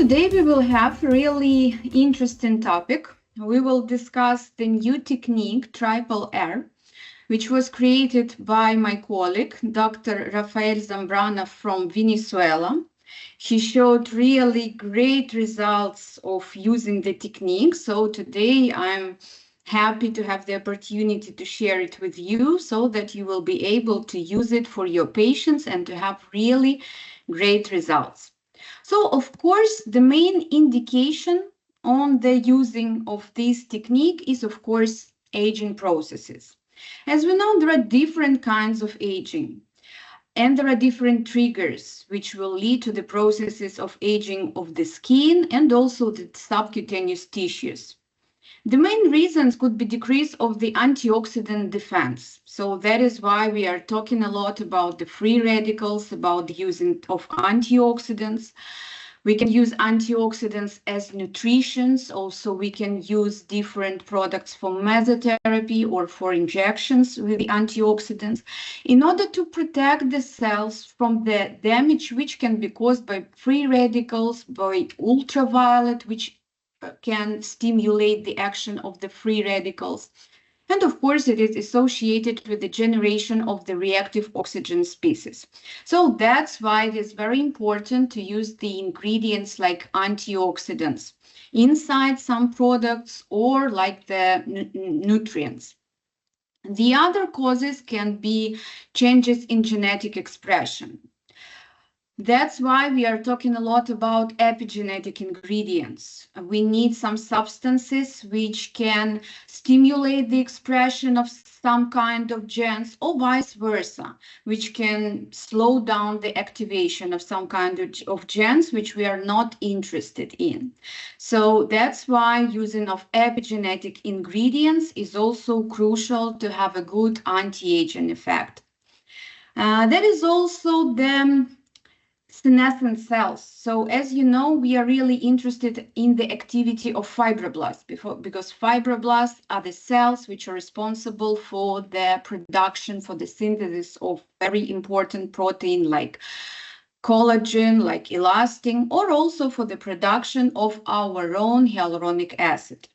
today we will have a really interesting topic. We will discuss the new technique, Triple R, which was created by my colleague, Dr. Rafael Zambrano from Venezuela. He showed really great results of using the technique. So today I'm happy to have the opportunity to share it with you so that you will be able to use it for your patients and to have really great results. So, of course, the main indication on the using of this technique is, of course, aging processes. As we know, there are different kinds of aging, and there are different triggers which will lead to the processes of aging of the skin and also the subcutaneous tissues. The main reasons could be decrease of the antioxidant defense. So that is why we are talking a lot about the free radicals, about the using of antioxidants. We can use antioxidants as nutritions. Also, we can use different products for mesotherapy or for injections with the antioxidants in order to protect the cells from the damage which can be caused by free radicals, by ultraviolet, which can stimulate the action of the free radicals. And of course, it is associated with the generation of the reactive oxygen species. So that's why it is very important to use the ingredients like antioxidants inside some products or like the nutrients. The other causes can be changes in genetic expression. That's why we are talking a lot about epigenetic ingredients. We need some substances which can stimulate the expression of some kind of genes or vice versa, which can slow down the activation of some kind of genes which we are not interested in. So that's why using of epigenetic ingredients is also crucial to have a good anti-aging effect. That is also the senescent cells. So as you know, we are really interested in the activity of fibroblasts because fibroblasts are the cells which are responsible for the production, for the synthesis of very important protein like collagen, like elastin, or also for the production of our own hyaluronic acid.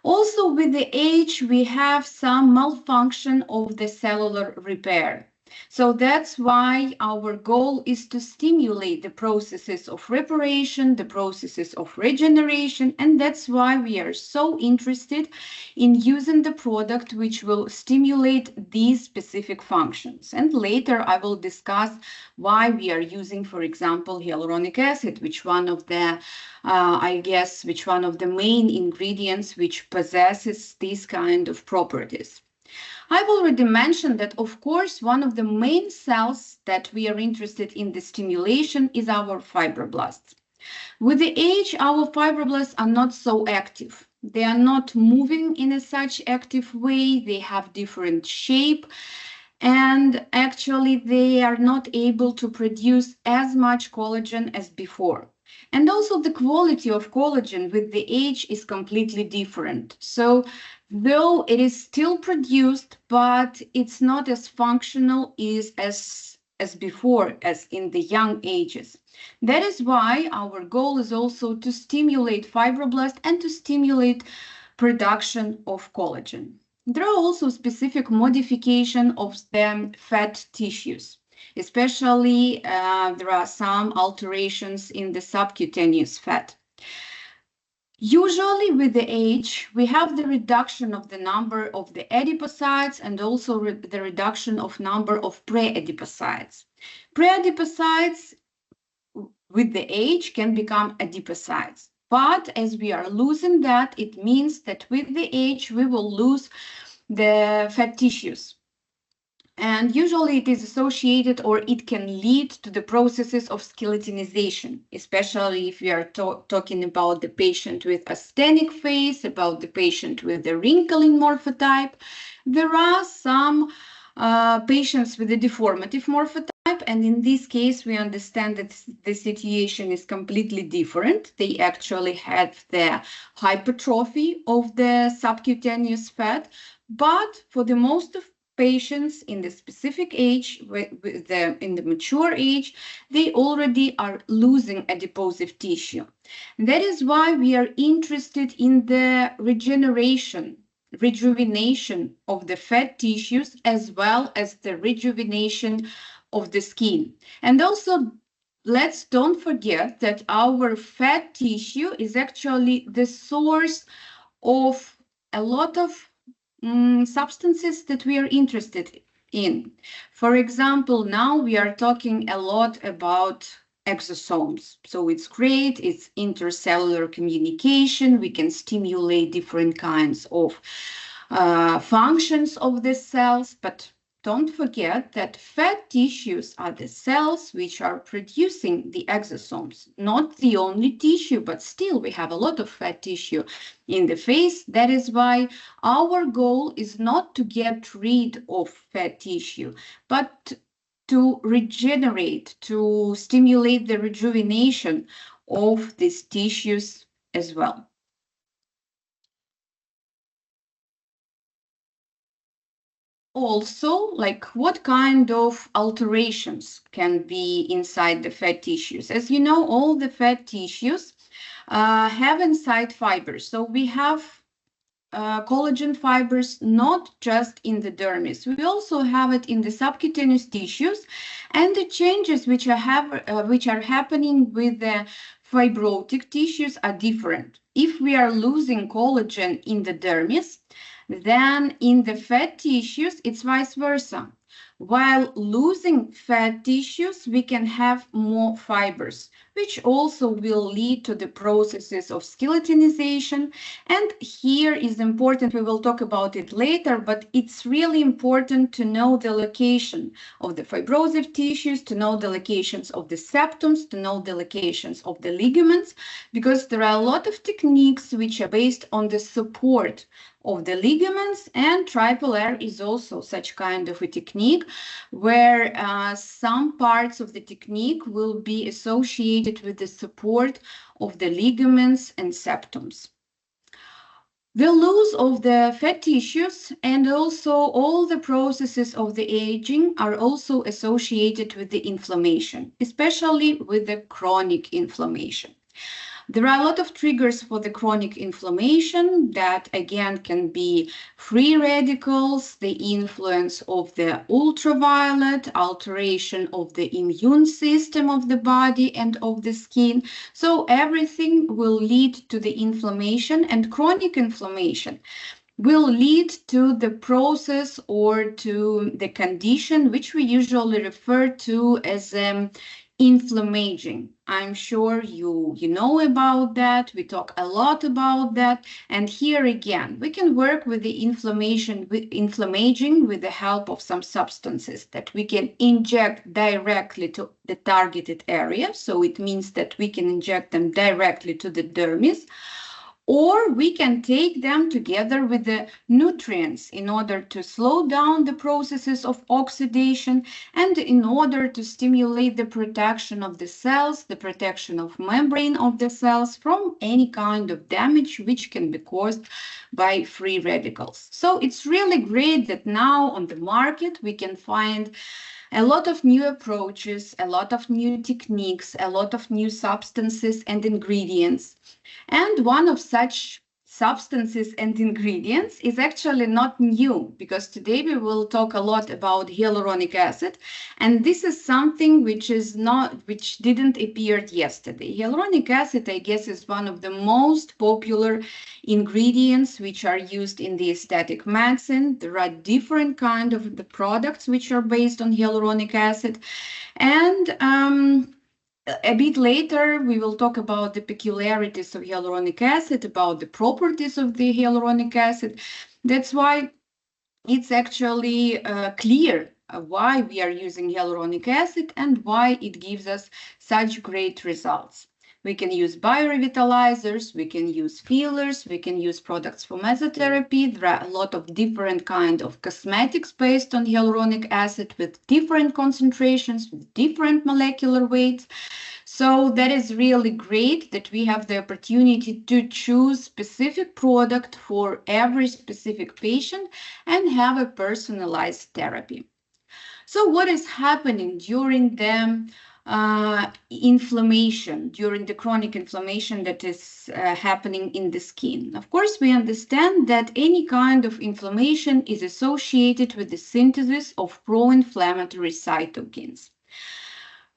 Also, with the age, we have some malfunction of the cellular repair. So that's why our goal is to stimulate the processes of reparation, the processes of regeneration, and that's why we are so interested in using the product which will stimulate these specific functions. And later I will discuss why we are using, for example, hyaluronic acid, which one of the which one of the main ingredients which possesses these kind of properties. I've already mentioned that, of course, one of the main cells that we are interested in the stimulation is our fibroblasts. With the age, our fibroblasts are not so active. They are not moving in a such active way. They have different shape. And actually, they are not able to produce as much collagen as before. And also the quality of collagen with the age is completely different. So though it is still produced, but it's not as functional as before, as in the young ages. That is why our goal is also to stimulate fibroblasts and to stimulate production of collagen. There are also specific modification of the fat tissues. Especially, there are some alterations in the subcutaneous fat. Usually with the age, we have the reduction of the number of the adipocytes and also the reduction of number of pre-adipocytes. Pre-adipocytes with the age can become adipocytes. But as we are losing that, it means that with the age, we will lose the fat tissues. And usually it is associated or it can lead to the processes of skeletonization, especially if we are talking about the patient with asthenic face, about the patient with the wrinkle in morphotype. There are some patients with a deformative morphotype, and in this case, we understand that the situation is completely different. They actually had the hypertrophy of the subcutaneous fat, but for the most of patients in the specific age, in the mature age, they already are losing adiposive tissue. That is why we are interested in the rejuvenation of the fat tissues, as well as the rejuvenation of the skin. And also, let's don't forget that our fat tissue is actually the source of a lot of substances that we are interested in. For example, now we are talking a lot about exosomes. So it's great, it's intercellular communication. We can stimulate different kinds of functions of the cells, but don't forget that fat tissues are the cells which are producing the exosomes. Not the only tissue, but still we have a lot of fat tissue in the face. That is why our goal is not to get rid of fat tissue, but to regenerate, to stimulate the rejuvenation of these tissues as well. Also, like what kind of alterations can be inside the fat tissues? As you know, all the fat tissues have inside fibers. So we have collagen fibers not just in the dermis. We also have it in the subcutaneous tissues, and the changes which are happening with the fibrotic tissues are different. If we are losing collagen in the dermis, then in the fat tissues, it's vice versa. While losing fat tissues, we can have more fibers, which also will lead to the processes of skeletonization. And here is important, we will talk about it later, but it's really important to know the location of the fibrosive tissues, to know the locations of the septums, to know the locations of the ligaments, because there are a lot of techniques which are based on the support of the ligaments, and triple R is also such kind of a technique where some parts of the technique will be associated with the support of the ligaments and septums. The loss of the fat tissues and also all the processes of the aging are also associated with the inflammation, especially with the chronic inflammation. There are a lot of triggers for the chronic inflammation that again can be free radicals, the influence of the ultraviolet, alteration of the immune system of the body and of the skin. So everything will lead to the inflammation, and chronic inflammation will lead to the process or to the condition which we usually refer to as inflammaging. I'm sure you know about that. We talk a lot about that. And here again, we can work with the inflammaging with the help of some substances that we can inject directly to the targeted area. So it means that we can inject them directly to the dermis, or we can take them together with the nutrients in order to slow down the processes of oxidation and in order to stimulate the protection of the cells, the protection of membrane of the cells from any kind of damage which can be caused by free radicals. So it's really great that now on the market we can find a lot of new approaches, a lot of new techniques, a lot of new substances and ingredients. And one of such substances and ingredients is actually not new, because today we will talk a lot about hyaluronic acid, and this is something which didn't appear yesterday. Hyaluronic acid, I guess, is one of the most popular ingredients which are used in the aesthetic medicine. There are different kind of the products which are based on hyaluronic acid, and a bit later, we will talk about the peculiarities of hyaluronic acid, about the properties of the hyaluronic acid. That's why it's actually clear why we are using hyaluronic acid and why it gives us such great results. We can use biorevitalizers, we can use fillers, we can use products for mesotherapy. There are a lot of different kind of cosmetics based on hyaluronic acid with different concentrations, with different molecular weights. So that is really great that we have the opportunity to choose specific product for every specific patient and have a personalized therapy. So what is happening during the inflammation, during the chronic inflammation that is happening in the skin? Of course, we understand that any kind of inflammation is associated with the synthesis of pro-inflammatory cytokines.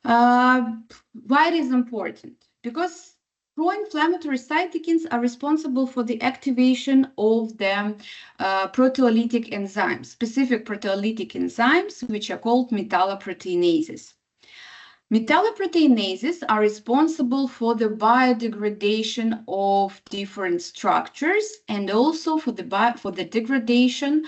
Why it is important? Because pro-inflammatory cytokines are responsible for the activation of the proteolytic enzymes, specific proteolytic enzymes, which are called metalloproteinases. Metalloproteinases are responsible for the biodegradation of different structures and also for the degradation,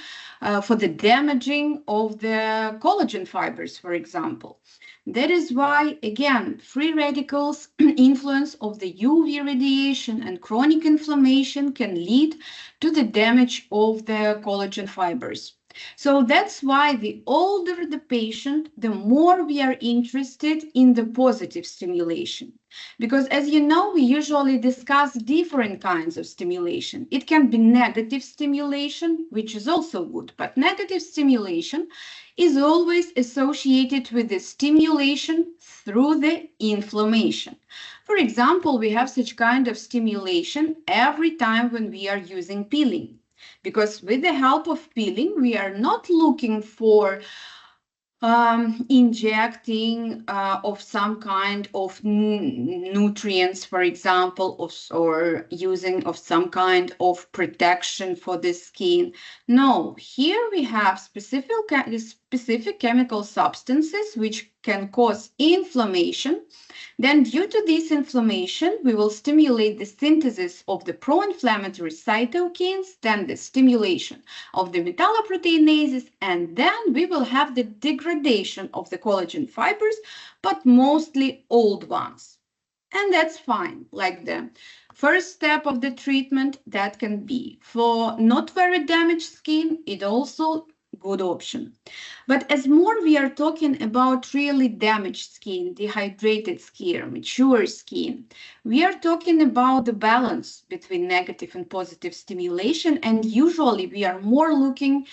for the damaging of the collagen fibers, for example. That is why, again, free radicals influence of the UV radiation and chronic inflammation can lead to the damage of the collagen fibers. So that's why the older the patient, the more we are interested in the positive stimulation. Because as you know, we usually discuss different kinds of stimulation. It can be negative stimulation, which is also good, but negative stimulation is always associated with the stimulation through the inflammation. For example, we have such kind of stimulation every time when we are using peeling. Because with the help of peeling, we are not looking for injecting of some kind of nutrients, for example, or using of some kind of protection for the skin. No, here we have specific chemical substances which can cause inflammation. Then due to this inflammation, we will stimulate the synthesis of the pro-inflammatory cytokines, then the stimulation of the metalloproteinases, and then we will have the degradation of the collagen fibers, but mostly old ones. And that's fine. Like the first step of the treatment, that can be for not very damaged skin, it also good option. But as more we are talking about really damaged skin, dehydrated skin, mature skin, we are talking about the balance between negative and positive stimulation, and usually we are more looking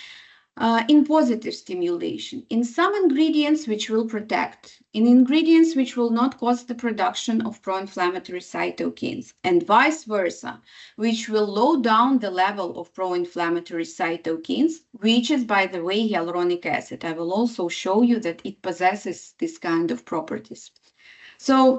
in positive stimulation, in some ingredients which will protect, in ingredients which will not cause the production of pro-inflammatory cytokines, and vice versa, which will low down the level of pro-inflammatory cytokines, which is, by the way, hyaluronic acid. I will also show you that it possesses this kind of properties. So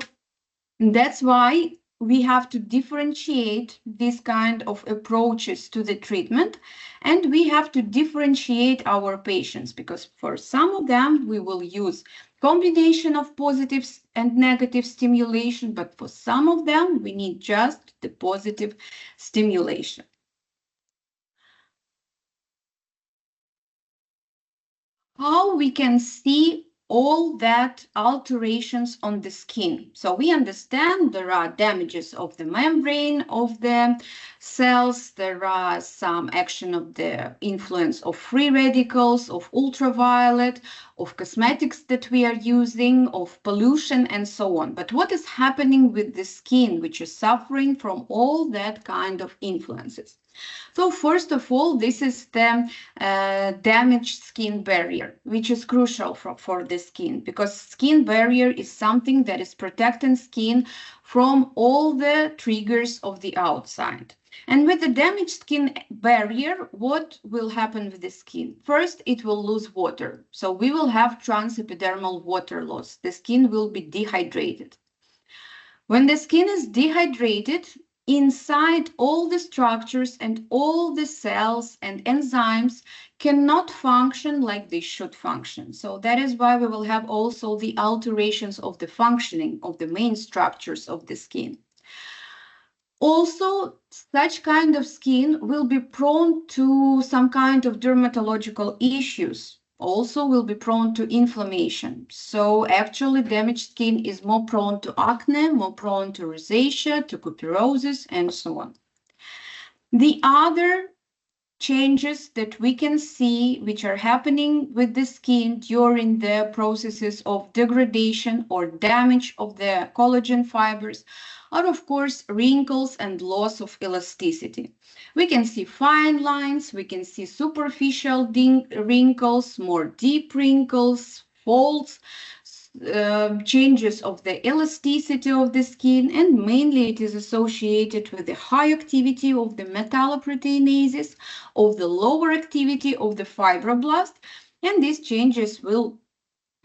that's why we have to differentiate this kind of approaches to the treatment, and we have to differentiate our patients, because for some of them we will use combination of positive and negative stimulation, but for some of them we need just the positive stimulation. How we can see all that alterations on the skin? So we understand there are damages of the membrane of the cells, there are some action of the influence of free radicals, of ultraviolet, of cosmetics that we are using, of pollution, and so on. But what is happening with the skin, which is suffering from all that kind of influences? So first of all, this is the damaged skin barrier, which is crucial for the skin, because skin barrier is something that is protecting skin from all the triggers of the outside. And with the damaged skin barrier, what will happen with the skin? First, it will lose water. So we will have transepidermal water loss. The skin will be dehydrated. When the skin is dehydrated, inside all the structures and all the cells and enzymes cannot function like they should function. So that is why we will have also the alterations of the functioning of the main structures of the skin. Also, such kind of skin will be prone to some kind of dermatological issues, also will be prone to inflammation. So actually damaged skin is more prone to acne, more prone to rosacea, to cuperosis, and so on. The other changes that we can see which are happening with the skin during the processes of degradation or damage of the collagen fibers are, of course, wrinkles and loss of elasticity. We can see fine lines, we can see superficial wrinkles, more deep wrinkles, folds, changes of the elasticity of the skin, and mainly it is associated with the high activity of the metalloproteinases, of the lower activity of the fibroblast, and these changes will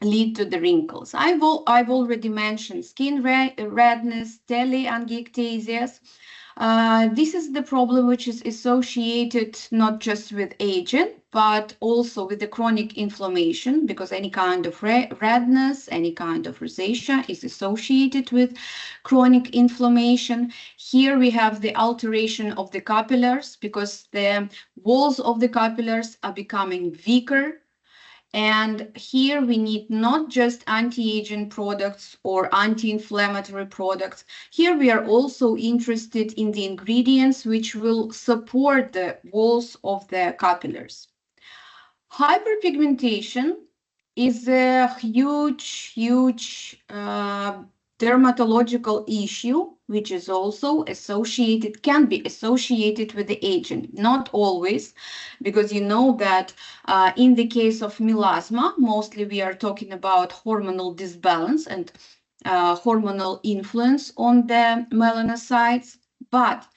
lead to the wrinkles. I've already mentioned skin redness, telangiectasias. This is the problem which is associated not just with aging, but also with the chronic inflammation, because any kind of redness, any kind of rosacea is associated with chronic inflammation. Here we have the alteration of the capillaries, because the walls of the capillaries are becoming weaker. And here we need not just anti-aging products or anti-inflammatory products. Here we are also interested in the ingredients which will support the walls of the capillaries. Hyperpigmentation is a huge dermatological issue, which is also associated, can be associated with the aging. Not always, because you know that in the case of melasma, mostly we are talking about hormonal disbalance and hormonal influence on the melanocytes. But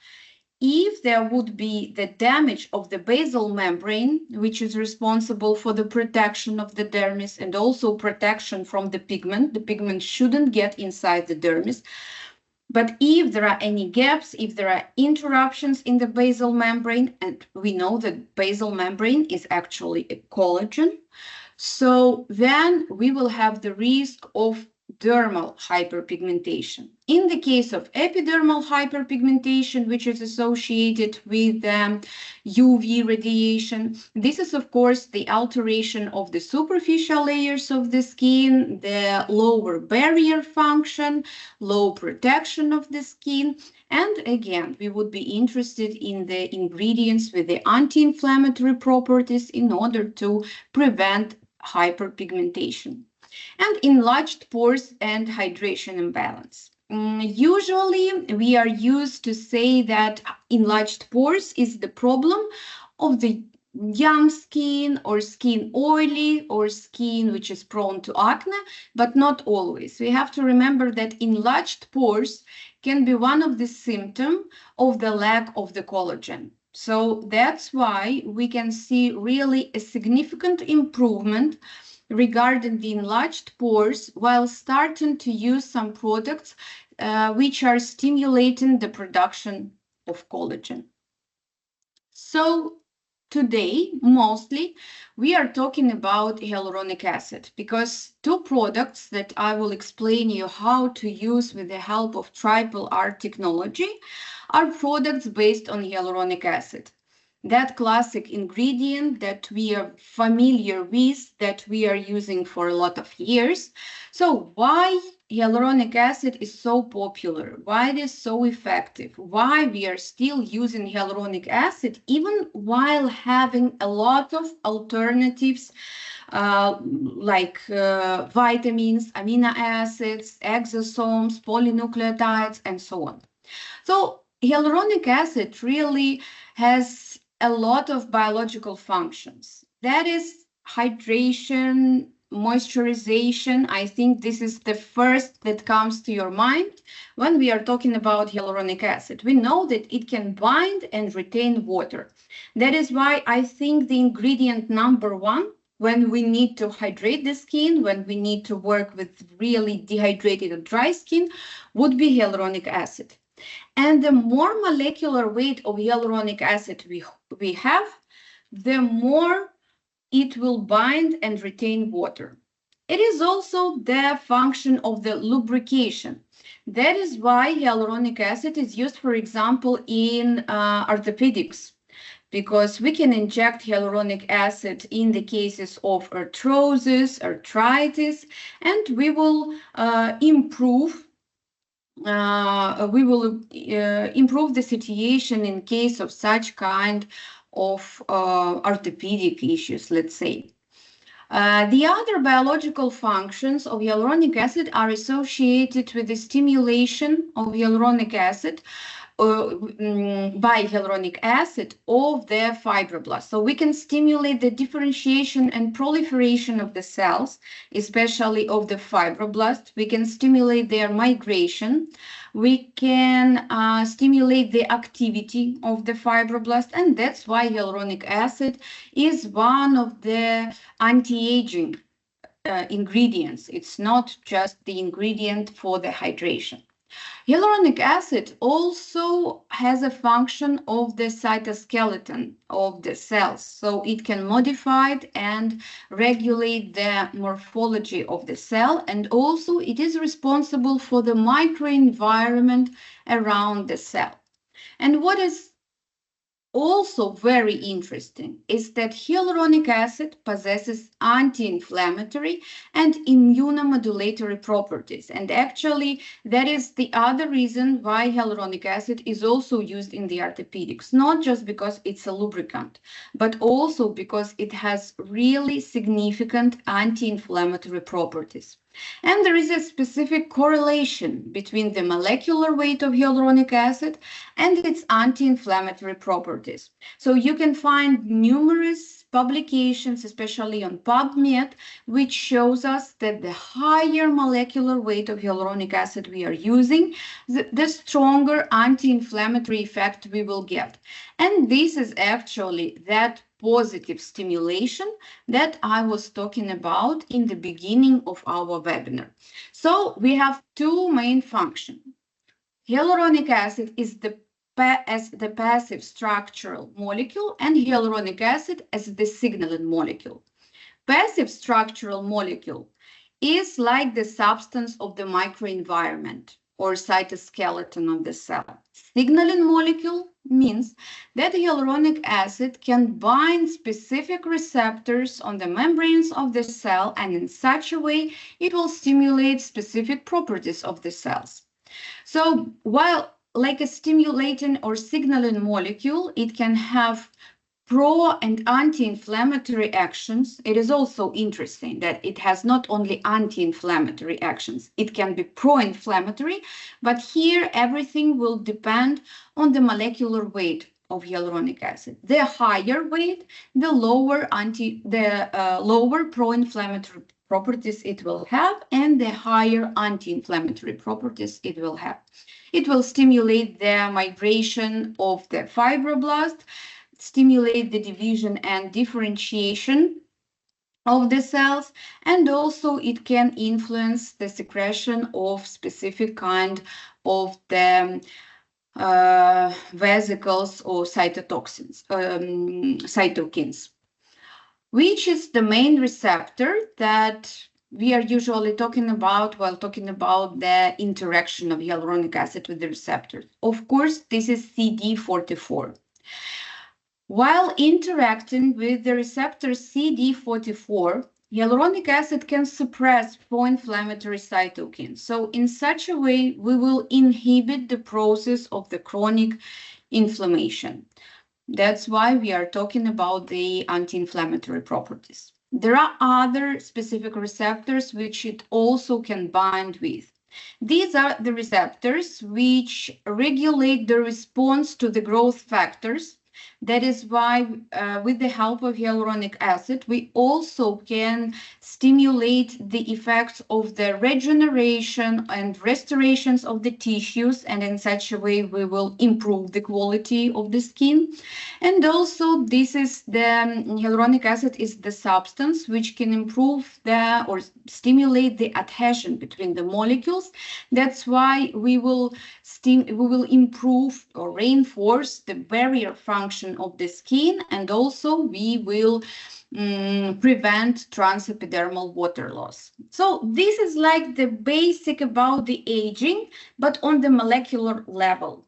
if there would be the damage of the basal membrane, which is responsible for the protection of the dermis and also protection from the pigment shouldn't get inside the dermis. But if there are any gaps, if there are interruptions in the basal membrane, and we know that basal membrane is actually a collagen, so then we will have the risk of dermal hyperpigmentation. In the case of epidermal hyperpigmentation, which is associated with UV radiation, this is, of course, the alteration of the superficial layers of the skin, the lower barrier function, low protection of the skin. And again, we would be interested in the ingredients with the anti-inflammatory properties in order to prevent hyperpigmentation. And enlarged pores and hydration imbalance. Usually, we are used to say that enlarged pores is the problem of the young skin or skin oily or skin which is prone to acne, but not always. We have to remember that enlarged pores can be one of the symptoms of the lack of the collagen. So that's why we can see really a significant improvement regarding the enlarged pores while starting to use some products which are stimulating the production of collagen. So today, mostly, we are talking about hyaluronic acid because two products that I will explain you how to use with the help of Triple R technology are products based on hyaluronic acid. That classic ingredient that we are familiar with, that we are using for a lot of years. So why hyaluronic acid is so popular? Why it is so effective? Why we are still using hyaluronic acid even while having a lot of alternatives like vitamins, amino acids, exosomes, polynucleotides, and so on. So hyaluronic acid really has a lot of biological functions. That is hydration, moisturization. I think this is the first that comes to your mind when we are talking about hyaluronic acid. We know that it can bind and retain water. That is why I think the ingredient number one when we need to hydrate the skin, when we need to work with really dehydrated or dry skin, would be hyaluronic acid. And the more molecular weight of hyaluronic acid we have, the more it will bind and retain water. It is also the function of the lubrication. That is why hyaluronic acid is used, for example, in orthopedics, because we can inject hyaluronic acid in the cases of arthrosis, arthritis, and we will improve the situation in case of such kind of orthopedic issues, let's say. The other biological functions of hyaluronic acid are associated with the stimulation of hyaluronic acid by hyaluronic acid of the fibroblasts. So we can stimulate the differentiation and proliferation of the cells, especially of the fibroblasts. We can stimulate their migration. We can stimulate the activity of the fibroblast, and that's why hyaluronic acid is one of the anti-aging ingredients. It's not just the ingredient for the hydration. Hyaluronic acid also has a function of the cytoskeleton of the cells, so it can modify and regulate the morphology of the cell, and also it is responsible for the microenvironment around the cell. And what is also very interesting is that hyaluronic acid possesses anti-inflammatory and immunomodulatory properties. And actually, that is the other reason why hyaluronic acid is also used in the orthopedics, not just because it's a lubricant, but also because it has really significant anti-inflammatory properties. And there is a specific correlation between the molecular weight of hyaluronic acid and its anti-inflammatory properties. So you can find numerous publications, especially on PubMed, which shows us that the higher molecular weight of hyaluronic acid we are using, the stronger anti-inflammatory effect we will get. And this is actually that positive stimulation that I was talking about in the beginning of our webinar. So we have two main functions. Hyaluronic acid is as the passive structural molecule, and hyaluronic acid as the signaling molecule. Passive structural molecule is like the substance of the microenvironment or cytoskeleton of the cell. Signaling molecule means that hyaluronic acid can bind specific receptors on the membranes of the cell, and in such a way it will stimulate specific properties of the cells. So while like a stimulating or signaling molecule, it can have pro and anti-inflammatory actions. It is also interesting that it has not only anti-inflammatory actions, it can be pro-inflammatory, but here everything will depend on the molecular weight of hyaluronic acid. The higher weight, the lower pro-inflammatory properties it will have, and the higher anti-inflammatory properties it will have. It will stimulate the migration of the fibroblast, stimulate the division and differentiation of the cells, and also it can influence the secretion of specific kind of the vesicles or cytokines, which is the main receptor that we are usually talking about while talking about the interaction of hyaluronic acid with the receptors. Of course, this is CD44. While interacting with the receptor CD44, hyaluronic acid can suppress pro-inflammatory cytokines. So in such a way, we will inhibit the process of the chronic inflammation. That's why we are talking about the anti-inflammatory properties. There are other specific receptors which it also can bind with. These are the receptors which regulate the response to the growth factors. That is why with the help of hyaluronic acid, we also can stimulate the effects of the regeneration and restorations of the tissues, and in such a way we will improve the quality of the skin. And also this is the hyaluronic acid is the substance which can improve or stimulate the adhesion between the molecules. That's why we will improve or reinforce the barrier function of the skin, and also we will prevent transepidermal water loss. So this is like the basic about the aging, but on the molecular level.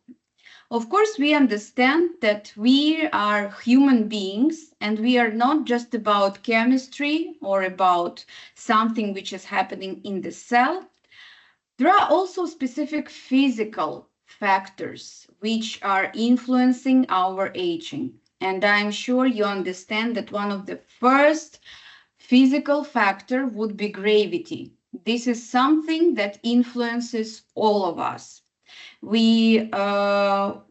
Of course, we understand that we are human beings and we are not just about chemistry or about something which is happening in the cell. There are also specific physical factors which are influencing our aging. And I'm sure you understand that one of the first physical factor would be gravity. This is something that influences all of us. We all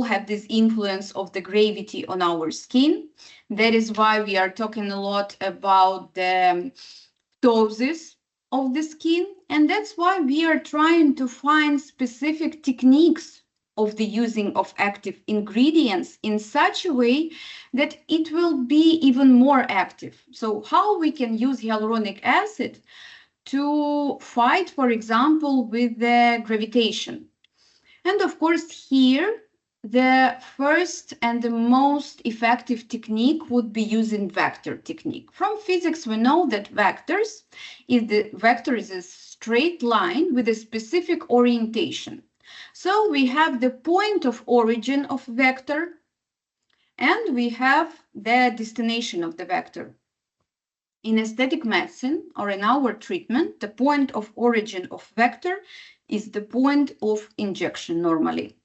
have this influence of the gravity on our skin. That is why we are talking a lot about the doses of the skin. And that's why we are trying to find specific techniques of the using of active ingredients in such a way that it will be even more active. So how we can use hyaluronic acid to fight, for example, with the gravitation. And of course, here, the first and the most effective technique would be using vector technique. From physics, we know that vector is a straight line with a specific orientation. So we have the point of origin of vector, and we have the destination of the vector. In aesthetic medicine or in our treatment, the point of origin of vector is the point of injection normally.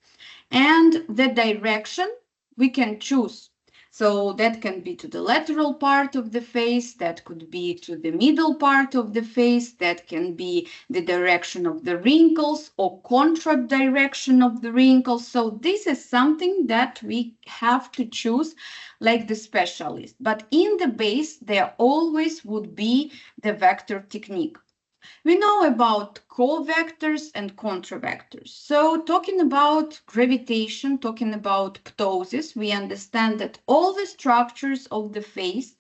And the direction we can choose. So that can be to the lateral part of the face, that could be to the middle part of the face, that can be the direction of the wrinkles or contra direction of the wrinkles. So this is something that we have to choose like the specialist. But in the base, there always would be the vector technique. We know about co-vectors and contra-vectors. So talking about gravitation, talking about ptosis, we understand that all the structures of the face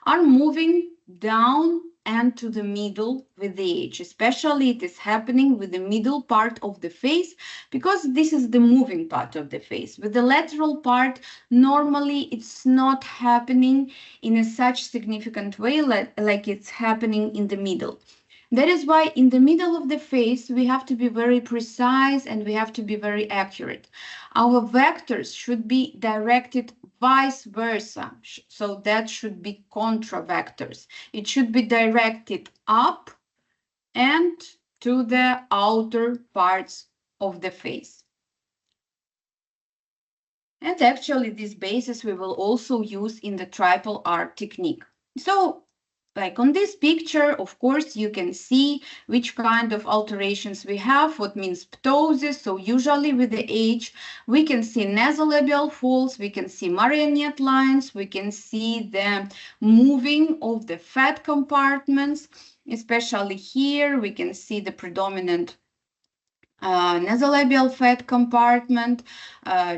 are moving down and to the middle with the age. Especially it is happening with the middle part of the face because this is the moving part of the face. With the lateral part, normally it's not happening in a such significant way like it's happening in the middle. That is why in the middle of the face, we have to be very precise and we have to be very accurate. Our vectors should be directed vice versa. So that should be contra vectors. It should be directed up and to the outer parts of the face. And actually, this basis we will also use in the triple R technique. So, like on this picture, of course, you can see which kind of alterations we have, what means ptosis. So usually with the age, we can see nasolabial folds, we can see marionette lines, we can see the moving of the fat compartments, especially here, we can see the predominant nasolabial fat compartment,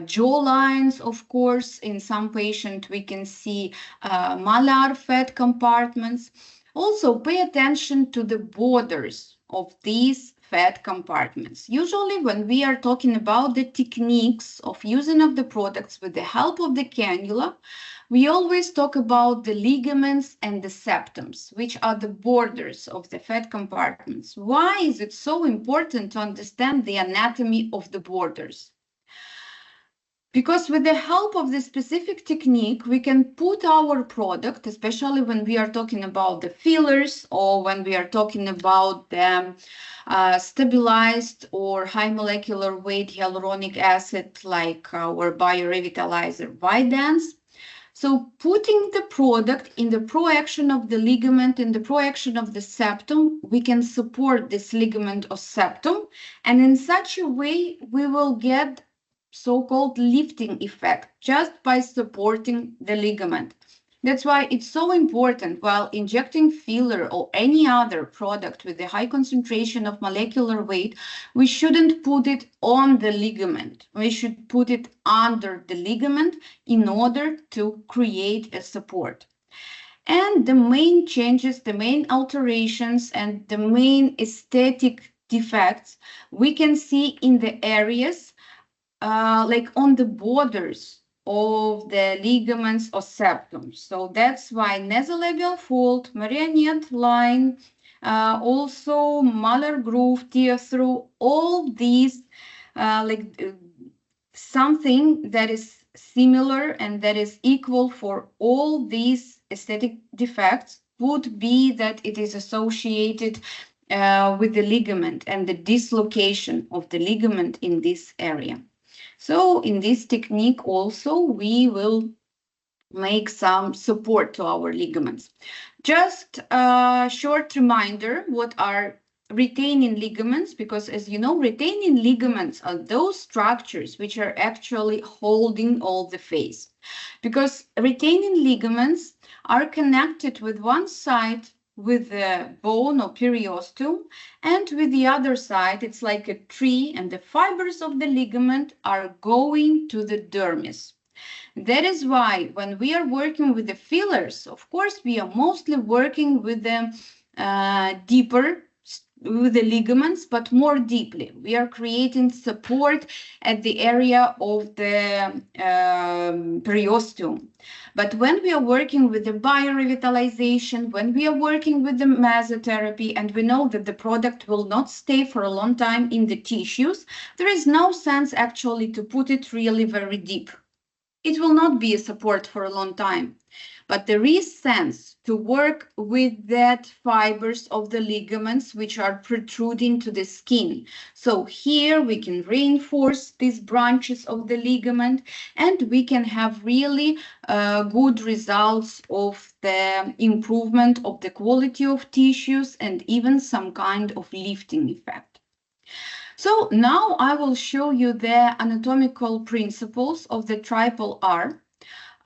jaw lines, of course. In some patients, we can see malar fat compartments. Also, pay attention to the borders of these fat compartments. Usually, when we are talking about the techniques of using of the products with the help of the cannula, we always talk about the ligaments and the septums, which are the borders of the fat compartments. Why is it so important to understand the anatomy of the borders? Because with the help of this specific technique, we can put our product, especially when we are talking about the fillers or when we are talking about the stabilized or high molecular weight hyaluronic acid like our biorevitalizer bi-DENS. So putting the product in the proaction of the ligament, in the proaction of the septum, we can support this ligament or septum. And in such a way, we will get so-called lifting effect just by supporting the ligament. That's why it's so important while injecting filler or any other product with a high concentration of molecular weight, we shouldn't put it on the ligament. We should put it under the ligament in order to create a support. And the main changes, the main alterations, and the main aesthetic defects we can see in the areas like on the borders of the ligaments or septums. So that's why nasolabial fold, marionette line, also malar groove, tear through, all these something that is similar and that is equal for all these aesthetic defects would be that it is associated with the ligament and the dislocation of the ligament in this area. So in this technique also we will make some support to our ligaments. Just a short reminder what are retaining ligaments, because as you know, retaining ligaments are those structures which are actually holding all the face. Because retaining ligaments are connected with one side with the bone or periosteum, and with the other side it's like a tree, and the fibers of the ligament are going to the dermis. That is why when we are working with the fillers, of course, we are mostly working with the deeper, with the ligaments, but more deeply. We are creating support at the area of the periosteum. But when we are working with the biorevitalization, when we are working with the mesotherapy, and we know that the product will not stay for a long time in the tissues, there is no sense actually to put it really very deep. It will not be a support for a long time, but there is sense to work with that fibers of the ligaments which are protruding to the skin. So here we can reinforce these branches of the ligament, and we can have really good results of the improvement of the quality of tissues and even some kind of lifting effect. So now I will show you the anatomical principles of the triple R.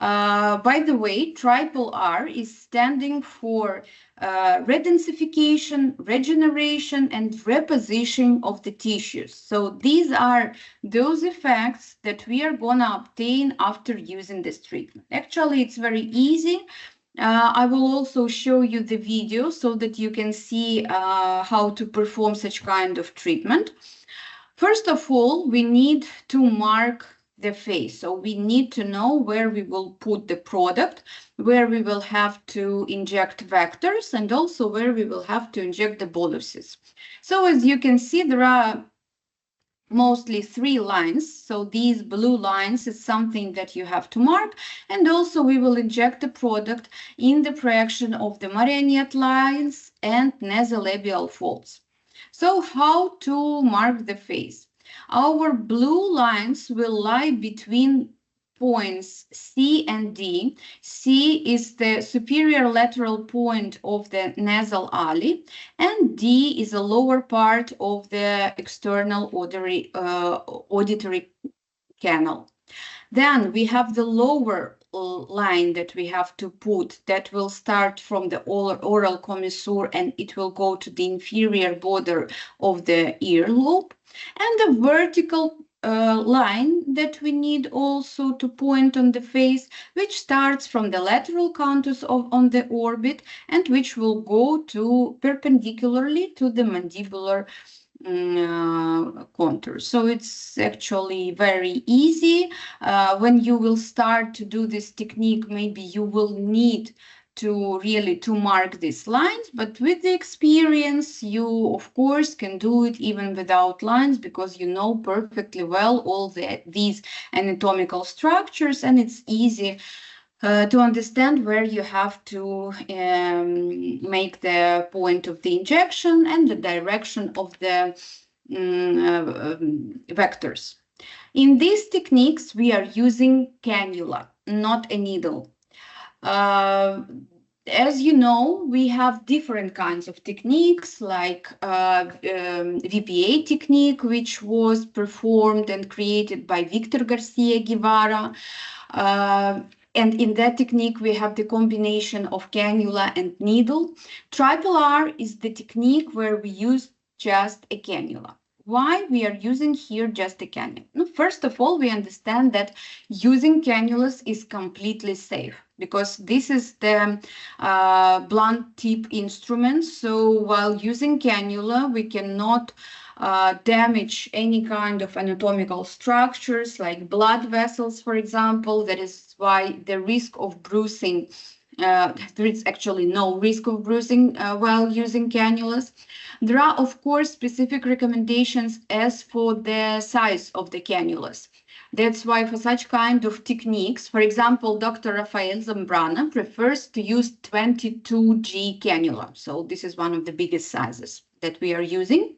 By the way, triple R is standing for redensification, regeneration, and reposition of the tissues. So these are those effects that we are going to obtain after using this treatment. Actually, it's very easy. I will also show you the video so that you can see how to perform such kind of treatment. First of all, we need to mark the face. So we need to know where we will put the product, where we will have to inject vectors, and also where we will have to inject the boluses. So as you can see, there are mostly 3 lines. So these blue lines is something that you have to mark, and also we will inject the product in the projection of the Marionette lines and nasolabial folds. So how to mark the face? Our blue lines will lie between points C and D. C is the superior lateral point of the nasal alley, and D is a lower part of the external auditory canal. Then we have the lower line that we have to put that will start from the oral commissure, and it will go to the inferior border of the earlobe, and the vertical line that we need also to point on the face, which starts from the lateral contours on the orbit and which will go to perpendicularly to the mandibular contours. So it's actually very easy. When you will start to do this technique, maybe you will need to really mark these lines, but with the experience you of course can do it even without lines, because you know perfectly well all these anatomical structures, and it's easy to understand where you have to make the point of the injection and the direction of the vectors. In these techniques, we are using cannula, not a needle. As you know, we have different kinds of techniques, like VPA technique, which was performed and created by Victor Garcia Guevara. And in that technique, we have the combination of cannula and needle. Triple R is the technique where we use just a cannula. Why we are using here just a cannula? First of all, we understand that using cannulas is completely safe, because this is the blunt tip instrument. So while using cannula, we cannot damage any kind of anatomical structures like blood vessels, for example. That is why the risk of bruising, there is actually no risk of bruising while using cannulas. There are, of course, specific recommendations as for the size of the cannulas. That's why for such kind of techniques, for example, Dr. Rafael Zambrano prefers to use 22G cannula. So this is one of the biggest sizes that we are using.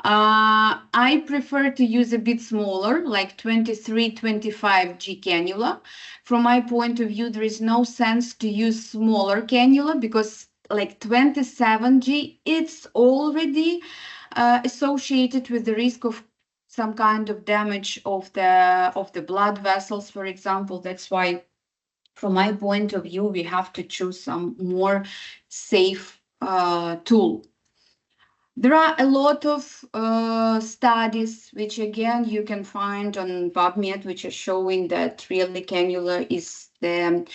I prefer to use a bit smaller, like 23, 25G cannula. From my point of view, there is no sense to use smaller cannula because like 27G, it's already associated with the risk of some kind of damage of the blood vessels, for example. That's why, from my point of view, we have to choose some more safe tool. There are a lot of studies, which again you can find on PubMed, which are showing that really cannula is the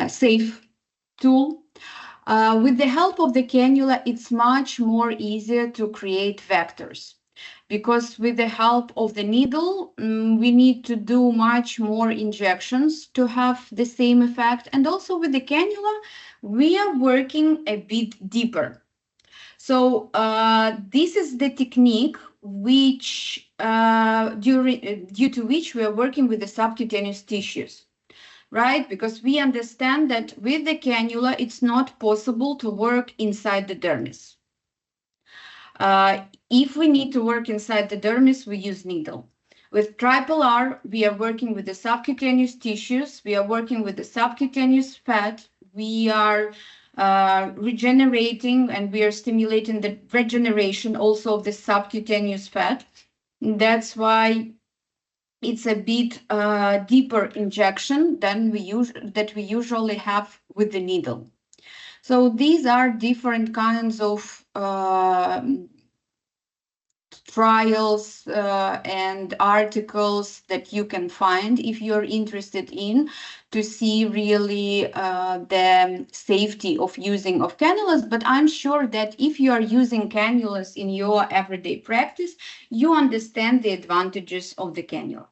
safe tool. With the help of the cannula, it's much more easier to create vectors, because with the help of the needle, we need to do much more injections to have the same effect. And also with the cannula, we are working a bit deeper. So this is the technique which, due to which we are working with the subcutaneous tissues, right? Because we understand that with the cannula, it's not possible to work inside the dermis. If we need to work inside the dermis, we use needle. With triple R, we are working with the subcutaneous tissues. We are working with the subcutaneous fat. We are regenerating, and we are stimulating the regeneration also of the subcutaneous fat. That's why it's a bit deeper injection than we usually have with the needle. So these are different kinds of trials and articles that you can find if you're interested in to see really the safety of using of cannulas. But I'm sure that if you are using cannulas in your everyday practice, you understand the advantages of the cannula.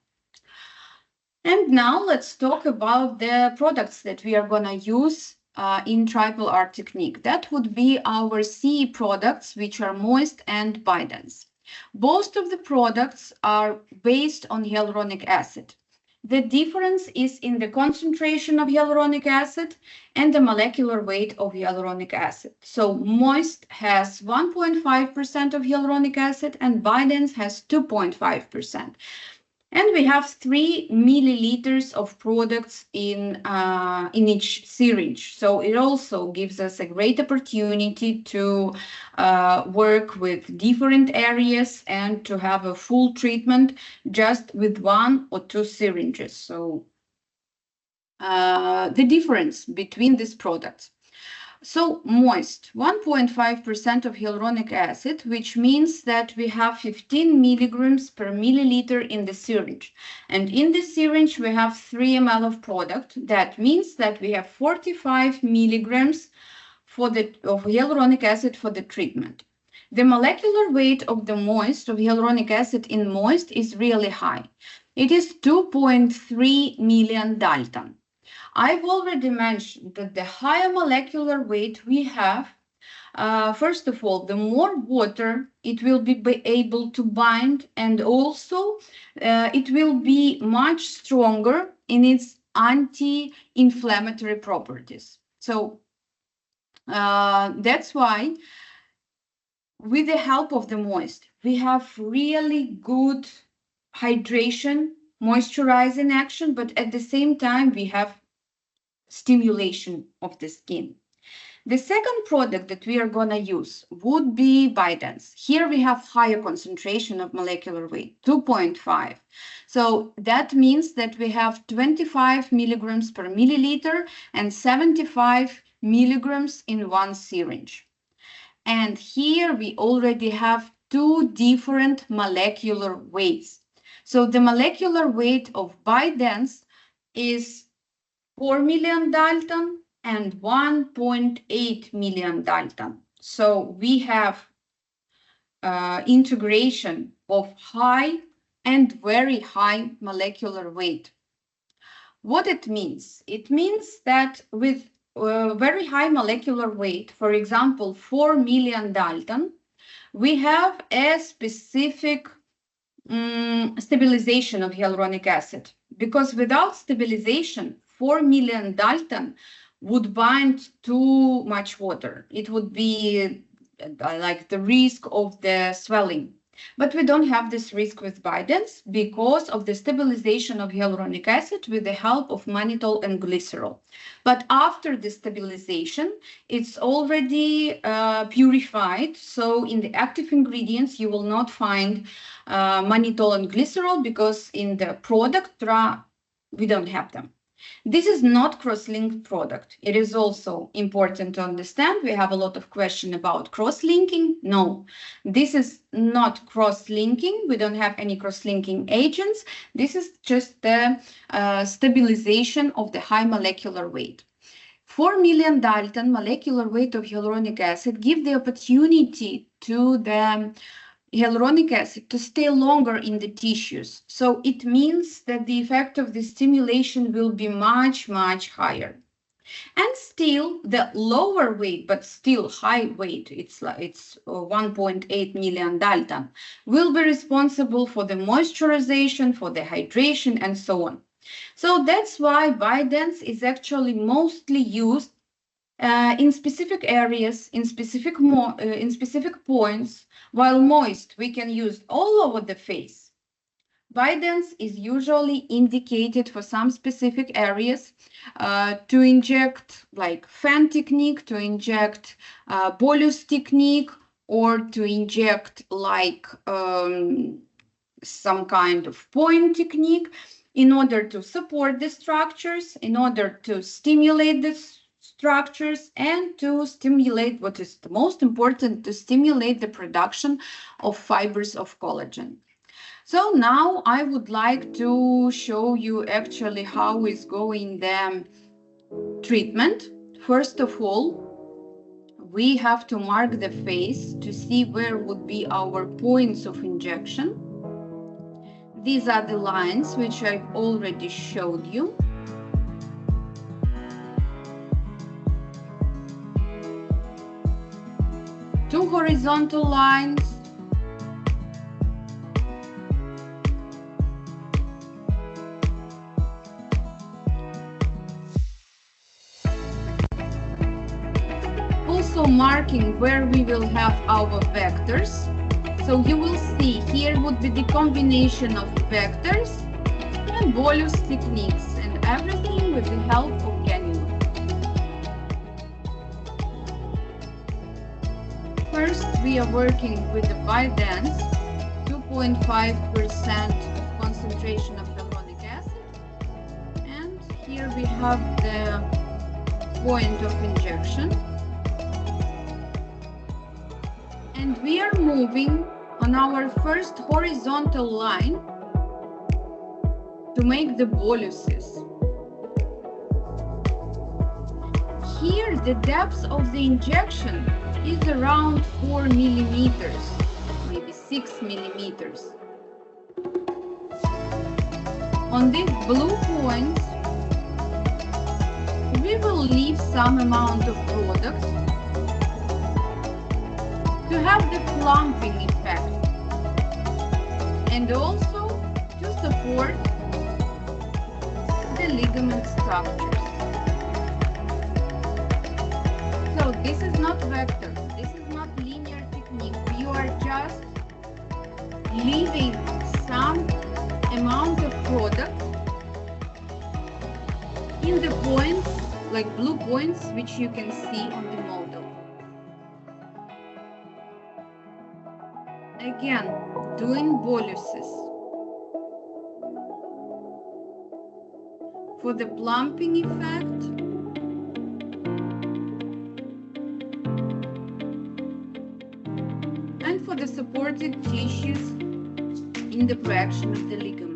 And now let's talk about the products that we are going to use in triple R technique. That would be our CE products, which are moist and bi-dense. Most of the products are based on hyaluronic acid. The difference is in the concentration of hyaluronic acid and the molecular weight of hyaluronic acid. So moist has 1.5% of hyaluronic acid and bi-dense has 2.5%. And we have 3 milliliters of products in each syringe. So it also gives us a great opportunity to work with different areas and to have a full treatment just with 1 or 2 syringes. So the difference between these products. So moist, 1.5% of hyaluronic acid, which means that we have 15 milligrams per milliliter in the syringe. And in the syringe, we have 3 ml of product. That means that we have 45 milligrams of hyaluronic acid for the treatment. The molecular weight of the moist, of hyaluronic acid in moist, is really high. It is 2.3 million Dalton. I've already mentioned that the higher molecular weight we have, first of all, the more water it will be able to bind, and also it will be much stronger in its anti-inflammatory properties. So that's why with the help of the moist, we have really good hydration, moisturizing action, but at the same time, we have stimulation of the skin. The second product that we are going to use would be bi-dense. Here we have higher concentration of molecular weight, 2.5. So that means that we have 25 milligrams per milliliter and 75 milligrams in 1 syringe. And here we already have 2 different molecular weights. So the molecular weight of bi-dense is 4 million Dalton and 1.8 million Dalton. So we have integration of high and very high molecular weight. What it means? It means that with very high molecular weight, for example, 4 million Dalton, we have a specific stabilization of hyaluronic acid, because without stabilization, 4 million Dalton would bind too much water. It would be like the risk of the swelling. But we don't have this risk with bi-dens because of the stabilization of hyaluronic acid with the help of mannitol and glycerol. But after the stabilization, it's already purified. So in the active ingredients, you will not find mannitol and glycerol because in the product, we don't have them. This is not cross-linked product. It is also important to understand. We have a lot of questions about cross-linking. No, this is not cross-linking. We don't have any cross-linking agents. This is just the stabilization of the high molecular weight. 4 million Dalton molecular weight of hyaluronic acid give the opportunity to the hyaluronic acid to stay longer in the tissues. So it means that the effect of the stimulation will be much, much higher. And still the lower weight, but still high weight, it's 1.8 million Dalton, will be responsible for the moisturization, for the hydration, and so on. So that's why bi-dens is actually mostly used in specific areas, in specific points, while moist we can use all over the face. Bi-dens is usually indicated for some specific areas to inject like fan technique, to inject bolus technique, or to inject like some kind of point technique in order to support the structures, in order to stimulate the structures, and to stimulate what is the most important, to stimulate the production of fibers of collagen. So now I would like to show you actually how is going the treatment. First of all, we have to mark the face to see where would be our points of injection. These are the lines which I've already showed you. Two horizontal lines, also marking where we will have our vectors. So you will see here would be the combination of vectors and bolus techniques, and everything with the help of cannula. First, we are working with the bi-dens, 2.5% concentration of hyaluronic acid. And here we have the point of injection. And we are moving on our first horizontal line to make the boluses. Here, the depth of the injection is around 4 millimeters, maybe 6 millimeters. On these blue points, we will leave some amount of product to have the plumping effect and also to support the ligament structures. So this is not vector, this is not linear technique. You are just leaving some amount of product in the points, like blue points, which you can see on the model. Again, doing boluses. For the plumping effect, and for the supported tissues in the proaction of the ligament.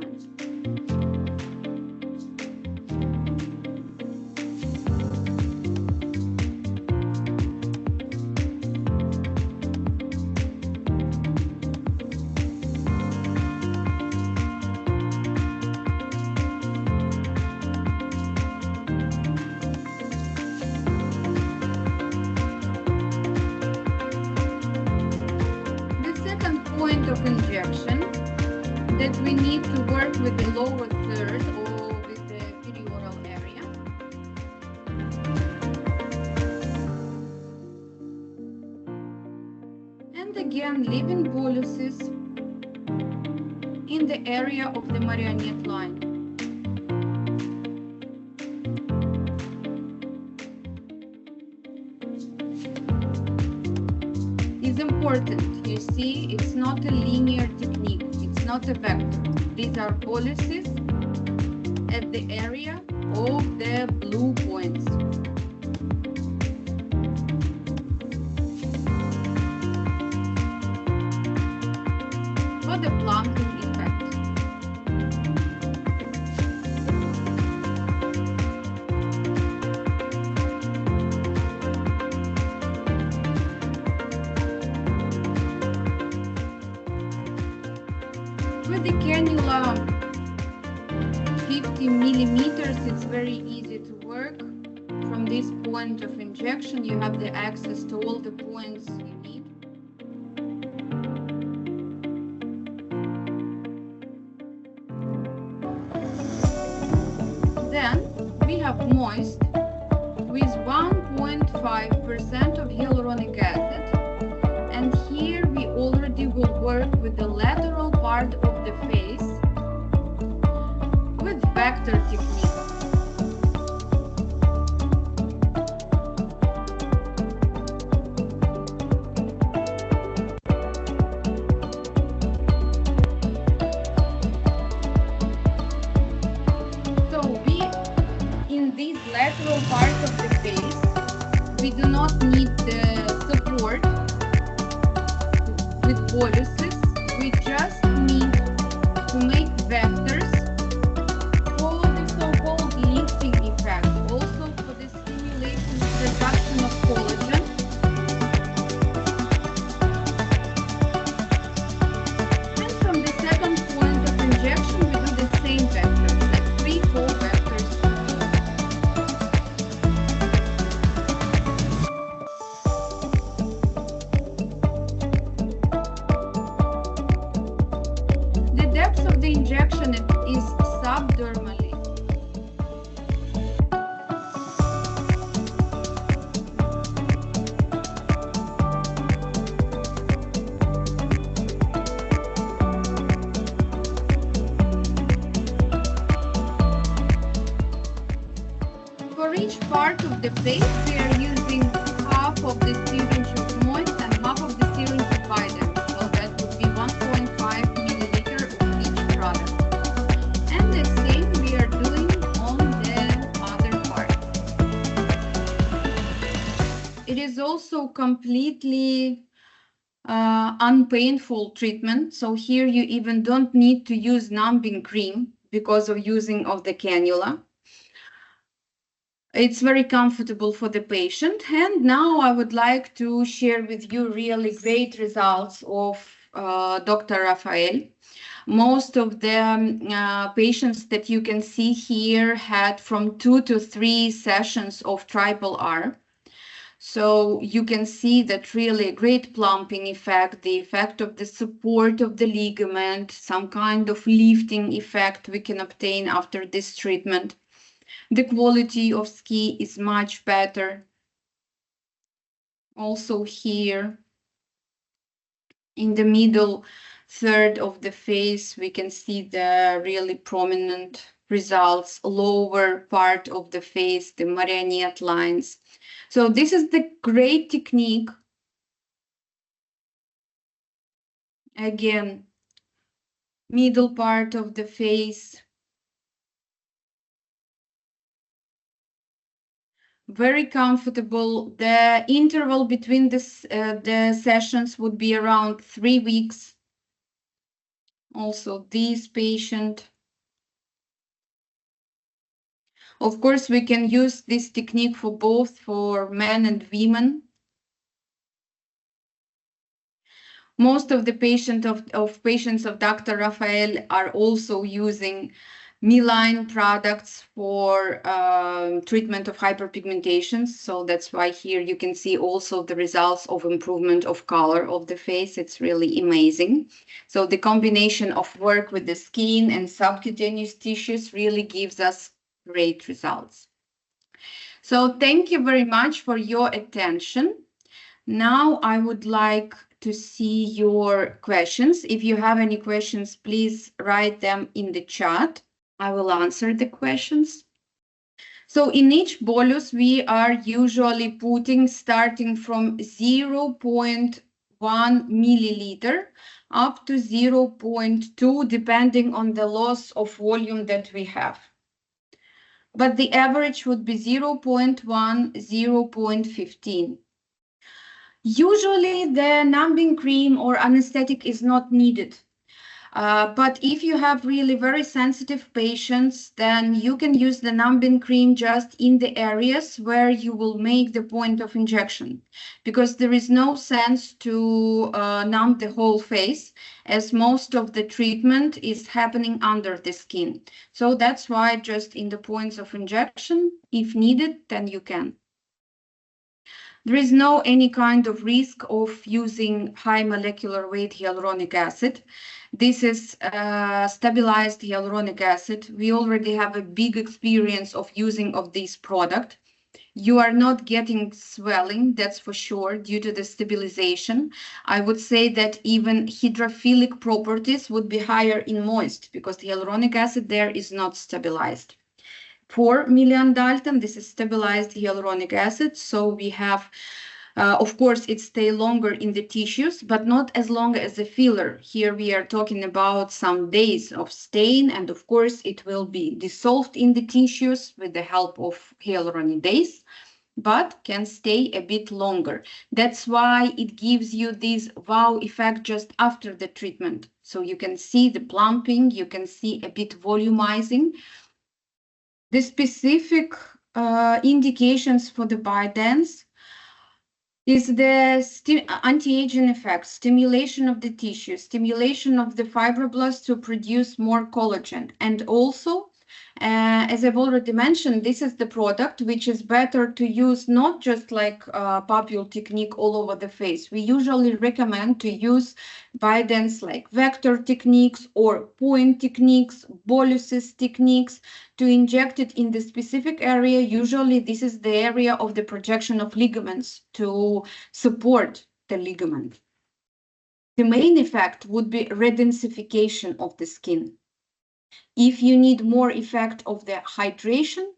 that we need to work with the lower third or with the perioral area. And again, leaving boluses in the area of the marionette line. It's important, you see, it's not a linear technique, it's not a vector. These are boluses at the area of the blue points. For the plumping effect. With the cannula 50 millimeters, it's very easy to work. From this point of injection, you have the access to all the points you need. Then we have moist with 1.5% of hyaluronic acid. And here we already will work with the lateral part of the face with vector technique. So in this lateral part of the face, we do not need the support with boluses, we just need to make vectors for the so-called lifting effect, also for the stimulation of production of collagen. And from the second point of injection, we do the same vectors, like 3-4 vectors. The depth of the injection is subdermally. For each part of the face, we are using half of the syringe of moist and half of the syringe of bi-dens. So that would be 1.5 milliliter of each product. And the same we are doing on the other part. It is also completely unpainful treatment. So here you even don't need to use numbing cream because of using of the cannula. It's very comfortable for the patient. And now I would like to share with you really great results of Dr. Rafael. Most of the patients that you can see here had from 2 to 3 sessions of triple R. So you can see that really a great plumping effect, the effect of the support of the ligament, some kind of lifting effect we can obtain after this treatment. The quality of skin is much better. Also here in the middle third of the face, we can see the really prominent results, lower part of the face, the marionette lines. So this is the great technique. Again, middle part of the face. Very comfortable. The interval between the sessions would be around 3 weeks. Also, this patient. Of course, we can use this technique for both for men and women. Most of the patients of Dr. Rafael are also using Me-line products for treatment of hyperpigmentation. So that's why here you can see also the results of improvement of color of the face. It's really amazing. So the combination of work with the skin and subcutaneous tissues really gives us great results. So thank you very much for your attention. Now I would like to see your questions. If you have any questions, please write them in the chat. I will answer the questions. So in each bolus, we are usually putting starting from 0.1 milliliter up to 0.2, depending on the loss of volume that we have. But the average would be 0.1, 0.15. Usually the numbing cream or anesthetic is not needed. But if you have really very sensitive patients, then you can use the numbing cream just in the areas where you will make the point of injection, because there is no sense to numb the whole face, as most of the treatment is happening under the skin. So that's why just in the points of injection, if needed, then you can. There is no any kind of risk of using high molecular weight hyaluronic acid. This is stabilized hyaluronic acid. We already have a big experience of using of this product. You are not getting swelling, that's for sure, due to the stabilization. I would say that even hydrophilic properties would be higher in moist, because the hyaluronic acid there is not stabilized. 4 milliandalton, this is stabilized hyaluronic acid. So we have, of course, it stays longer in the tissues, but not as long as a filler. Here we are talking about some days of staying, and of course, it will be dissolved in the tissues with the help of hyaluronidase, but can stay a bit longer. That's why it gives you this wow effect just after the treatment. So you can see the plumping, you can see a bit volumizing. The specific indications for the BI-DENS is the anti-aging effect, stimulation of the tissue, stimulation of the fibroblasts to produce more collagen. And also, as I've already mentioned, this is the product which is better to use not just like papule technique all over the face. We usually recommend to use BI-DENS like vector techniques or point techniques, boluses techniques, to inject it in the specific area. Usually this is the area of the projection of ligaments to support the ligament. The main effect would be redensification of the skin. If you need more effect of the hydration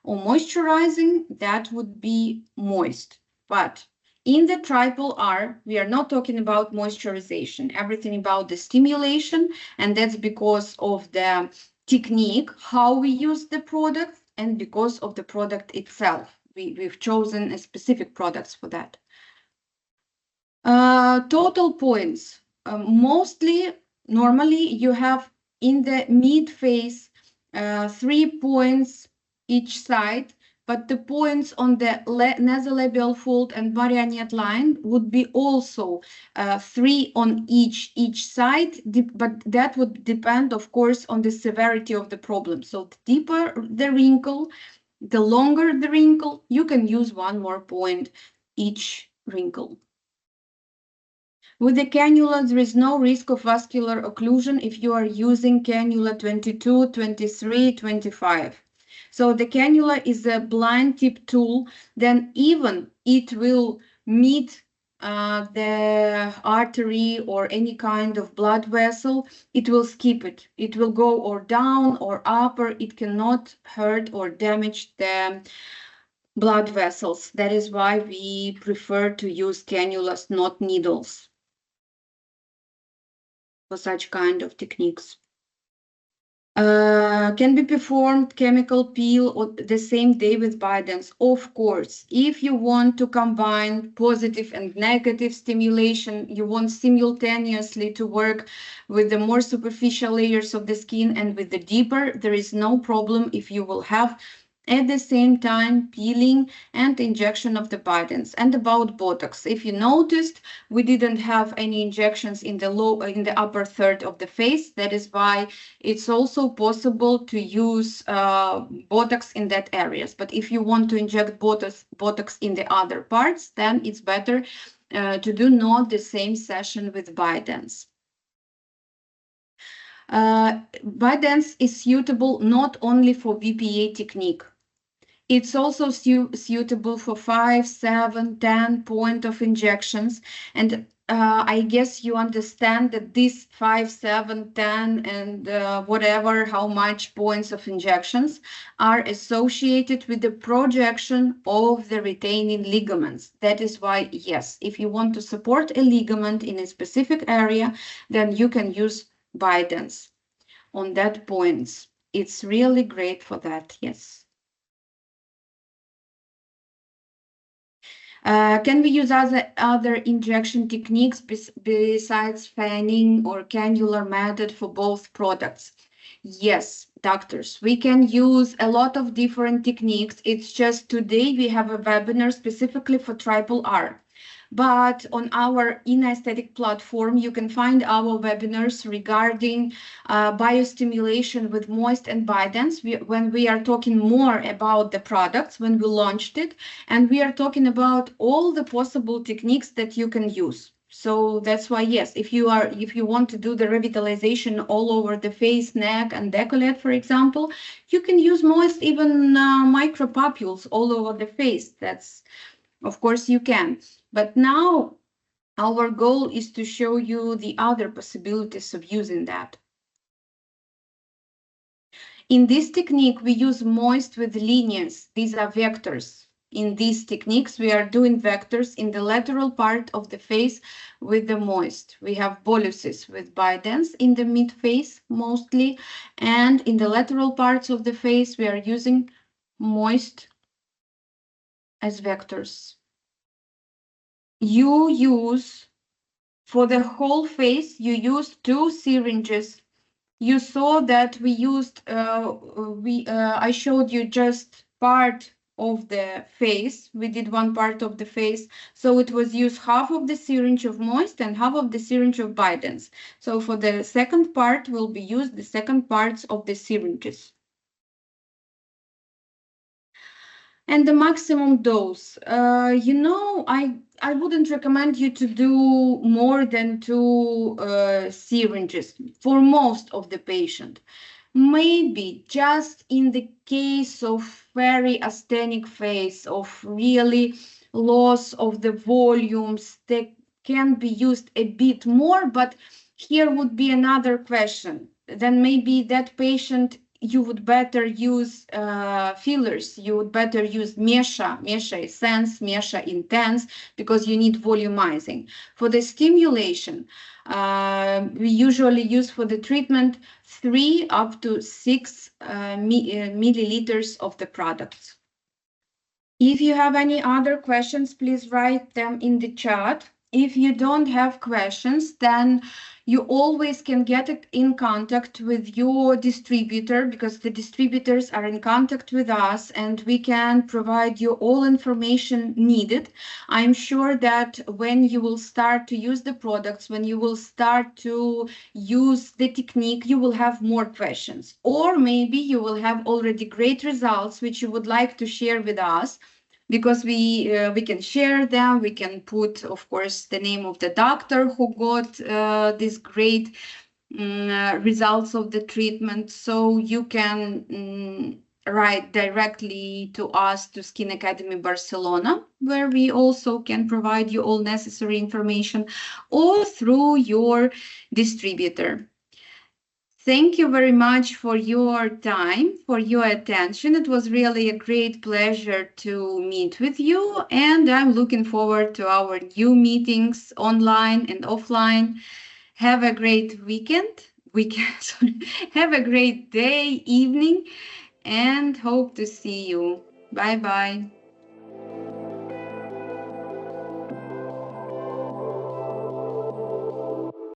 or moisturizing, that would be moist. But in the triple R, we are not talking about moisturization, everything about the stimulation, and that's because of the technique, how we use the product, and because of the product itself. We've chosen a specific products for that. Total points. Normally you have in the mid face 3 points each side, but the points on the nasolabial fold and marionette line would be also 3 on each side, but that would depend, of course, on the severity of the problem. So the deeper the wrinkle, the longer the wrinkle, you can use 1 more point each wrinkle. With the cannula, there is no risk of vascular occlusion if you are using cannula 22, 23, 25. So the cannula is a blind tip tool, then even it will meet the artery or any kind of blood vessel, it will skip it. It will go or down or up, or it cannot hurt or damage the blood vessels. That is why we prefer to use cannulas, not needles, for such kind of techniques. Can be performed chemical peel or the same day with BI-DENS. Of course, if you want to combine positive and negative stimulation, you want simultaneously to work with the more superficial layers of the skin and with the deeper, there is no problem if you will have At the same time, peeling and injection of the BI-DENS. And about Botox, if you noticed, we didn't have any injections in the upper third of the face. That is why it's also possible to use Botox in that areas. But if you want to inject Botox in the other parts, then it's better to do not the same session with BI-DENS. BI-DENS is suitable not only for BPA technique. It's also suitable for 5, 7, 10 point of injections. And I guess you understand that these 5, 7, 10, and whatever, how much points of injections are associated with the projection of the retaining ligaments. That is why, yes, if you want to support a ligament in a specific area, then you can use BI-DENS on that points. It's really great for that, yes. Can we use other injection techniques besides fanning or cannular method for both products? Yes, doctors, we can use a lot of different techniques. It's just today we have a webinar specifically for triple R. But on our Innoaesthetic platform, you can find our webinars regarding biostimulation with moist and BI-DENS when we are talking more about the products, when we launched it, and we are talking about all the possible techniques that you can use. So that's why, yes, if you want to do the revitalization all over the face, neck, and décolleté, for example, you can use moist, even micropapules all over the face. That's, of course, you can. But now our goal is to show you the other possibilities of using that. In this technique, we use moist with linears. These are vectors. In these techniques, we are doing vectors in the lateral part of the face with the moist. We have boluses with BI-DENS in the midface mostly, and in the lateral parts of the face, we are using moist as vectors. You use, for the whole face, you use 2 syringes. You saw that we used, I showed you just part of the face. We did one part of the face. So it was used half of the syringe of moist and half of the syringe of BI-DENS. So for the second part will be used the second parts of the syringes. And the maximum dose, I wouldn't recommend you to do more than 2 syringes for most of the patient. Maybe just in the case of very asthenic face, of really loss of the volumes, they can be used a bit more, but here would be another question. Then maybe that patient, you would better use fillers. You would better use Mesha Essence, Mesha Intense, because you need volumizing. For the stimulation, we usually use for the treatment 3 up to 6 milliliters of the products. If you have any other questions, please write them in the chat. If you don't have questions, then you always can get in contact with your distributor, because the distributors are in contact with us and we can provide you all information needed. I'm sure that when you will start to use the products, when you will start to use the technique, you will have more questions. Or maybe you will have already great results which you would like to share with us, because we can share them. We can put, of course, the name of the doctor who got these great results of the treatment. So you can write directly to us, to Skin Academy Barcelona, where we also can provide you all necessary information, or through your distributor. Thank you very much for your time, for your attention. It was really a great pleasure to meet with you, and I'm looking forward to our new meetings online and offline. Have a great have a great day, evening, and hope to see you. Bye-bye.